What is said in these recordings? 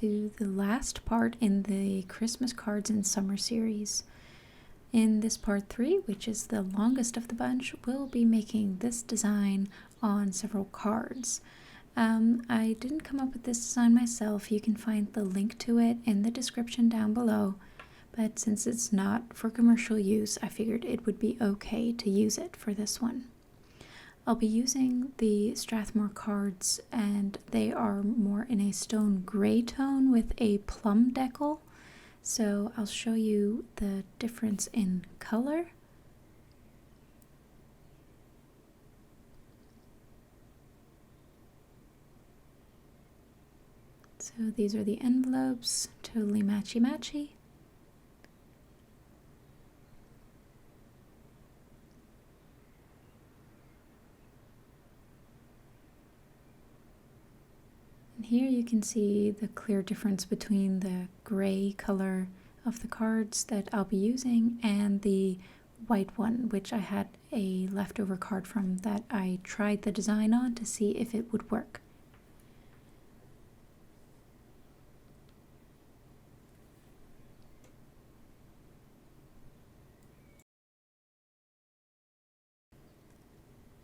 to the last part in the Christmas cards in summer series. In this part 3, which is the longest of the bunch, we'll be making this design on several cards. I didn't come up with this design myself. You can find the link to it in the description down below, but since it's not for commercial use, I figured it would be okay to use it for this one. I'll be using the Strathmore cards, and they are more in a stone gray tone with a plum deckle. So I'll show you the difference in color. So these are the envelopes, totally matchy-matchy. And here you can see the clear difference between the gray color of the cards that I'll be using and the white one, which I had a leftover card from that I tried the design on to see if it would work.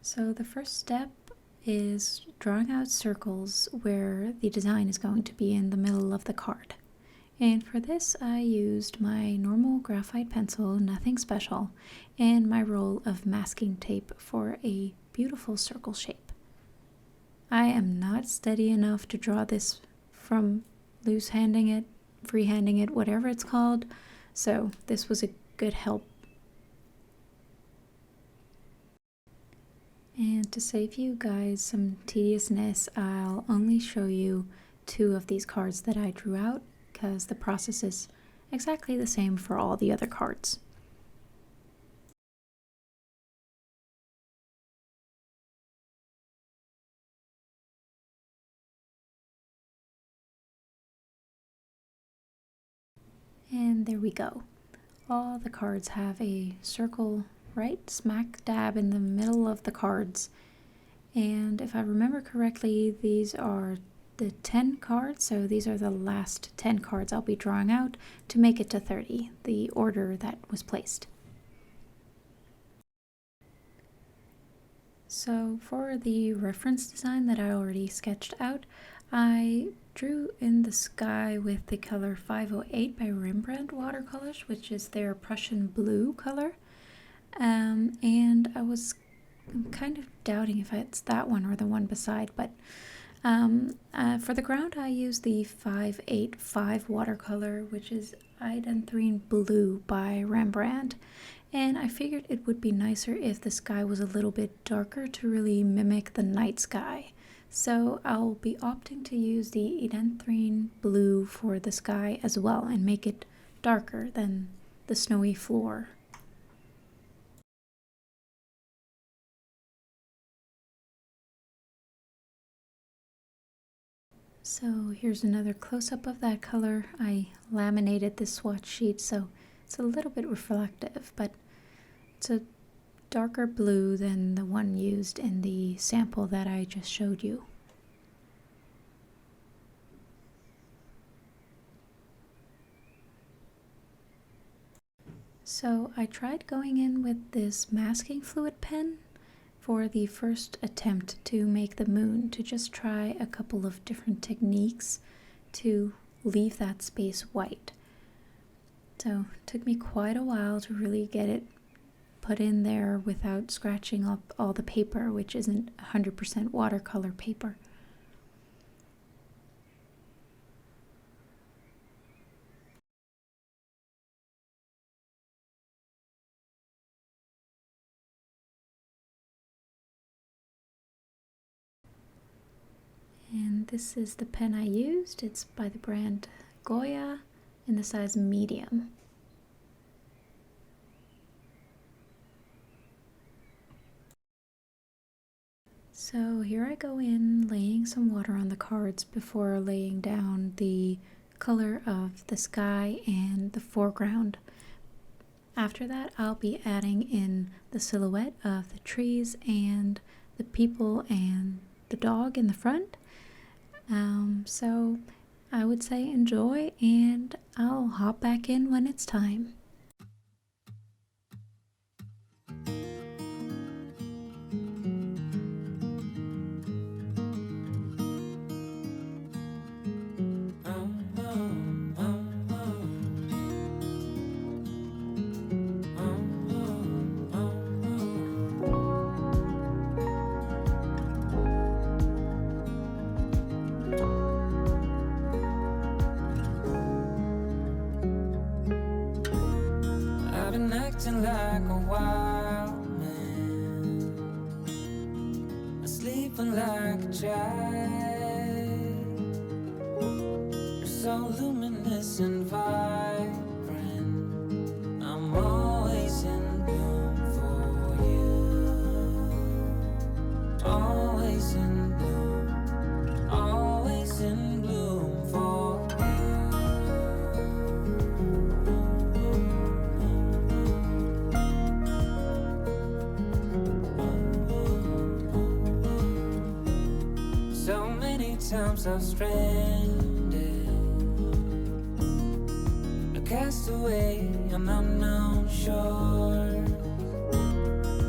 So the first step is drawing out circles where the design is going to be in the middle of the card. And for this I used my normal graphite pencil, nothing special, and my roll of masking tape for a beautiful circle shape. I am not steady enough to draw this from loose-handing it, free-handing it, whatever it's called, so this was a good help. And to save you guys some tediousness, I'll only show you 2 of these cards that I drew out, because the process is exactly the same for all the other cards. And there we go. All the cards have a circle right smack dab in the middle of the cards. And if I remember correctly, these are the 10 cards, so these are the last 10 cards I'll be drawing out to make it to 30, the order that was placed. So for the reference design that I already sketched out, I drew in the sky with the color 508 by Rembrandt watercolors, which is their Prussian blue color. And I'm kind of doubting if it's that one or the one beside, but for the ground I used the 585 watercolor, which is Edenthrin Blue by Rembrandt, and I figured it would be nicer if the sky was a little bit darker to really mimic the night sky. So I'll be opting to use the Edenthrin Blue for the sky as well and make it darker than the snowy floor. So here's another close-up of that color. I laminated this swatch sheet, so it's a little bit reflective, but it's a darker blue than the one used in the sample that I just showed you. So I tried going in with this masking fluid pen for the first attempt to make the moon, to just try a couple of different techniques to leave that space white. So it took me quite a while to really get it put in there without scratching up all the paper, which isn't 100% watercolor paper. And this is the pen I used. It's by the brand Goya in the size medium. So here I go in laying some water on the cards before laying down the color of the sky and the foreground. After that, I'll be adding in the silhouette of the trees and the people and the dog in the front. So I would say enjoy, and I'll hop back in when it's time. Acting like a wild man, sleeping like a child. You're so luminous and vibrant. I'm always in bloom for you. Always in bloom. Always in bloom for times I've stranded, a castaway on unknown shore,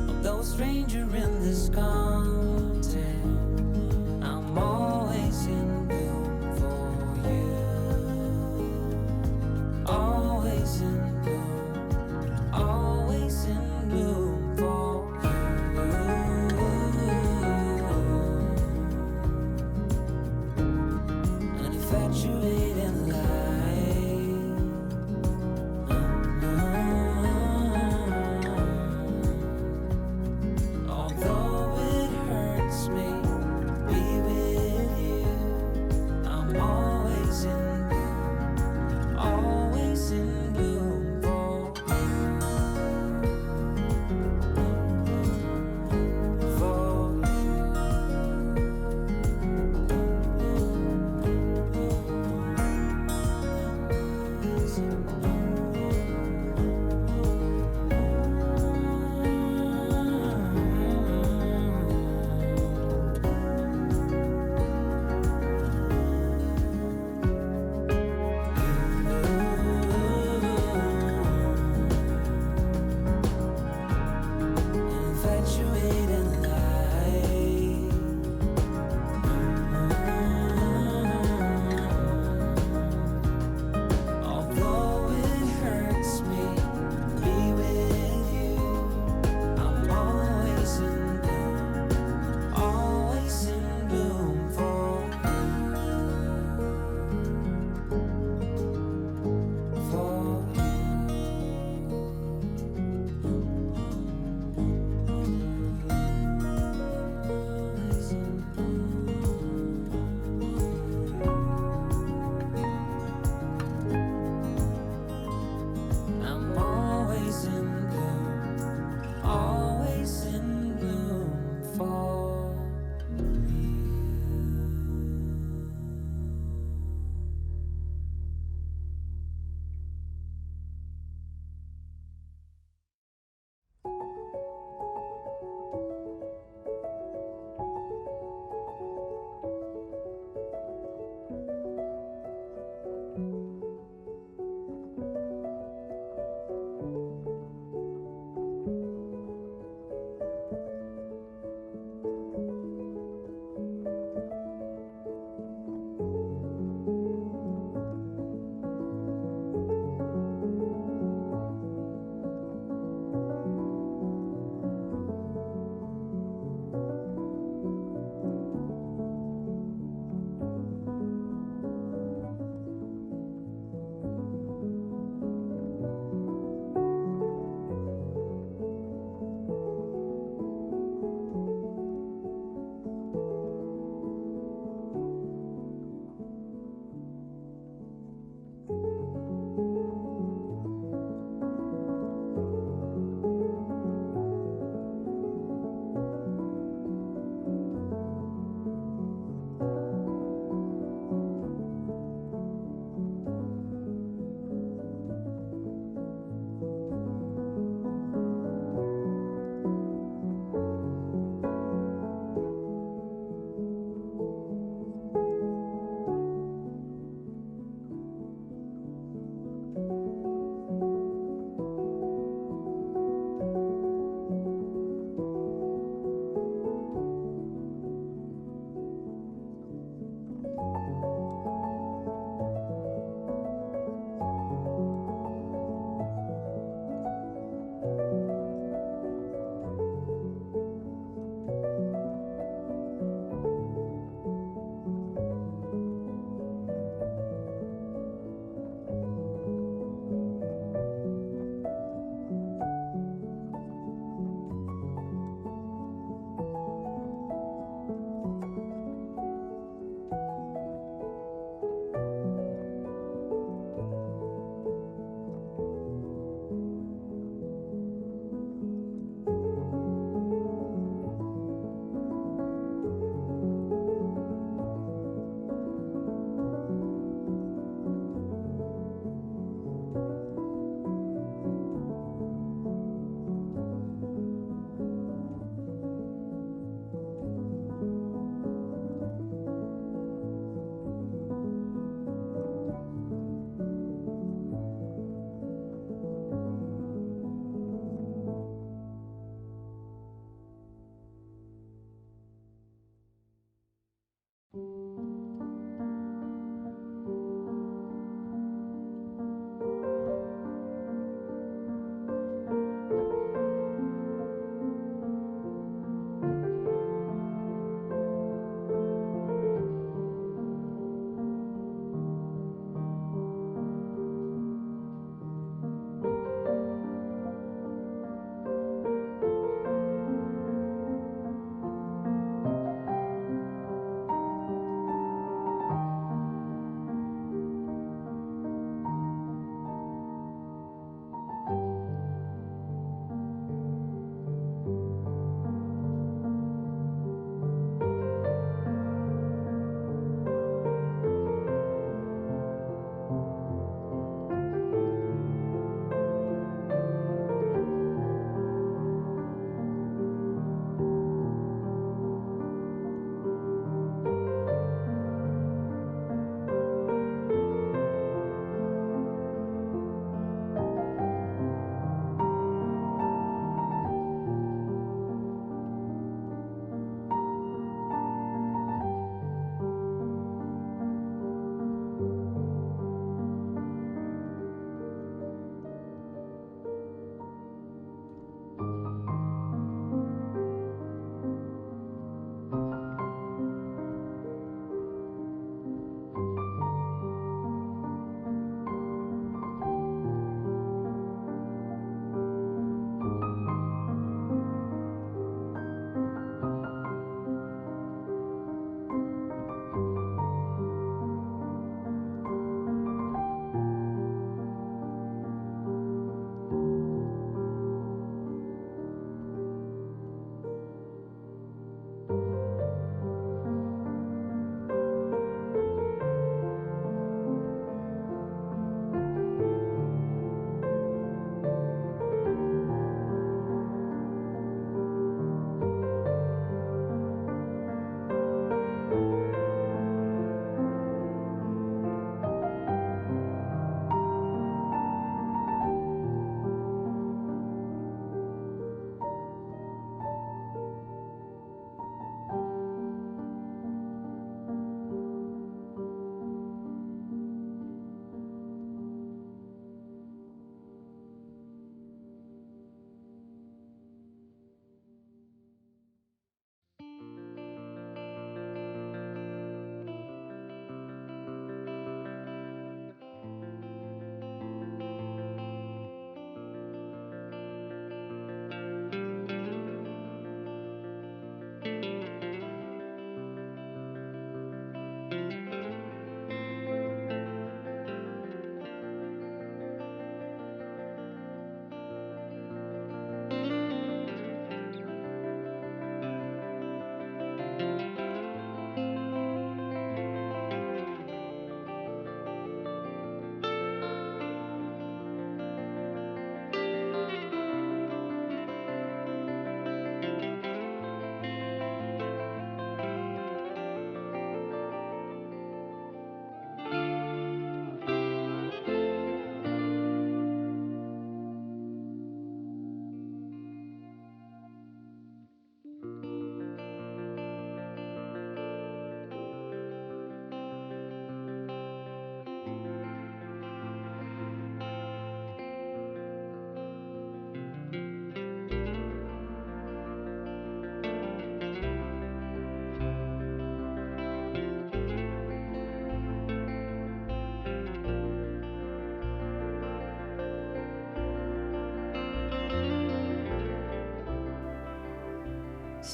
although a stranger in this continent. I'm always in bloom for you. Always in bloom. Always in bloom for infatuated light. Although it hurts.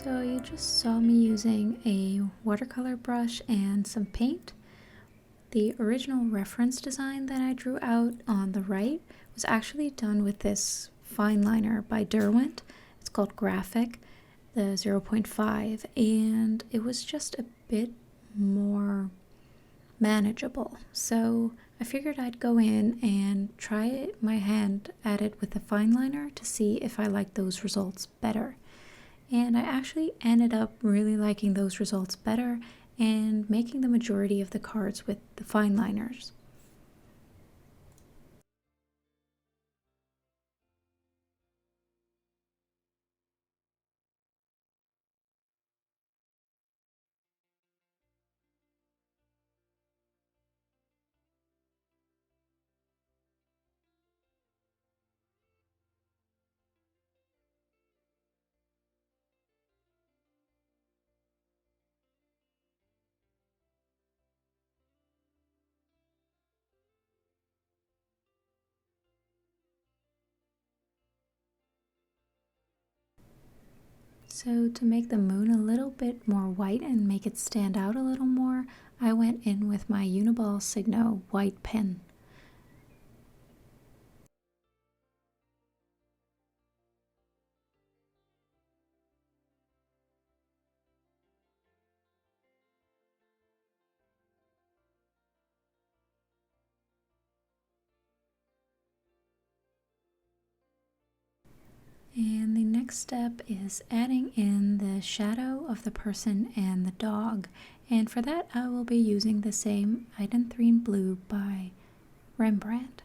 So you just saw me using a watercolor brush and some paint. The original reference design that I drew out on the right was actually done with this fine liner by Derwent. It's called Graphite, the 0.5, and it was just a bit more manageable. So I figured I'd go in and try my hand at it with the fine liner to see if I like those results better. And I actually ended up really liking those results better and making the majority of the cards with the fine liners. So to make the moon a little bit more white and make it stand out a little more, I went in with my Uniball Signo white pen. And the next step is adding in the shadow of the person and the dog. And for that I will be using the same Eidenthrine Blue by Rembrandt.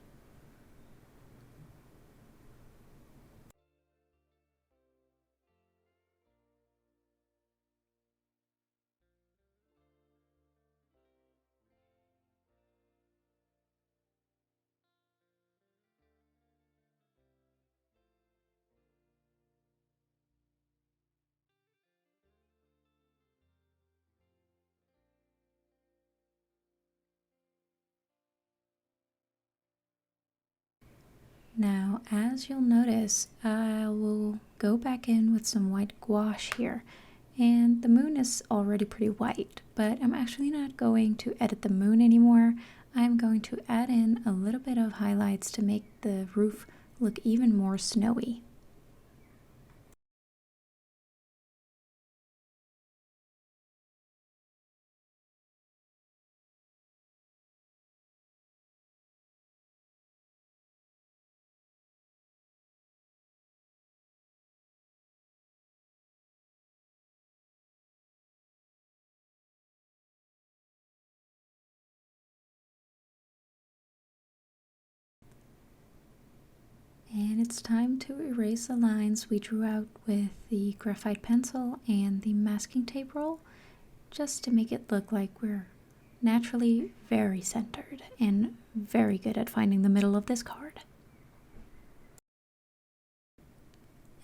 Now, as you'll notice, I will go back in with some white gouache here. And the moon is already pretty white, but I'm actually not going to edit the moon anymore. I'm going to add in a little bit of highlights to make the roof look even more snowy. And it's time to erase the lines we drew out with the graphite pencil and the masking tape roll, just to make it look like we're naturally very centered and very good at finding the middle of this card.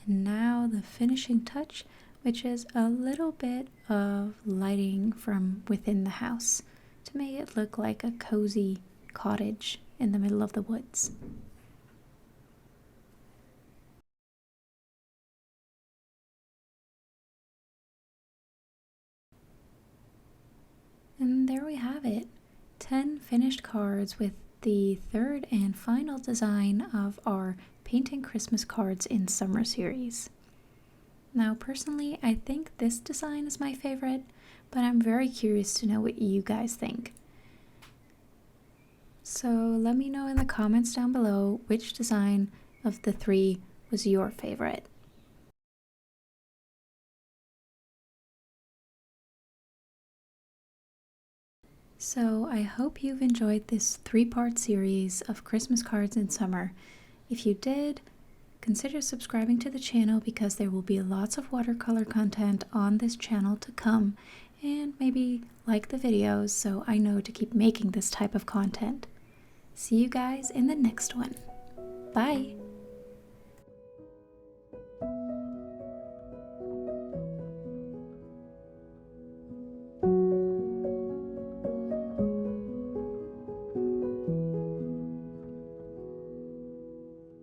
And now the finishing touch, which is a little bit of lighting from within the house to make it look like a cozy cottage in the middle of the woods. And there we have it, 10 finished cards with the third and final design of our Painting Christmas Cards in Summer series. Now personally, I think this design is my favorite, but I'm very curious to know what you guys think. So let me know in the comments down below which design of the three was your favorite. So I hope you've enjoyed this 3-part series of Christmas cards in summer. If you did, consider subscribing to the channel because there will be lots of watercolor content on this channel to come, and maybe like the videos so I know to keep making this type of content. See you guys in the next one. Bye!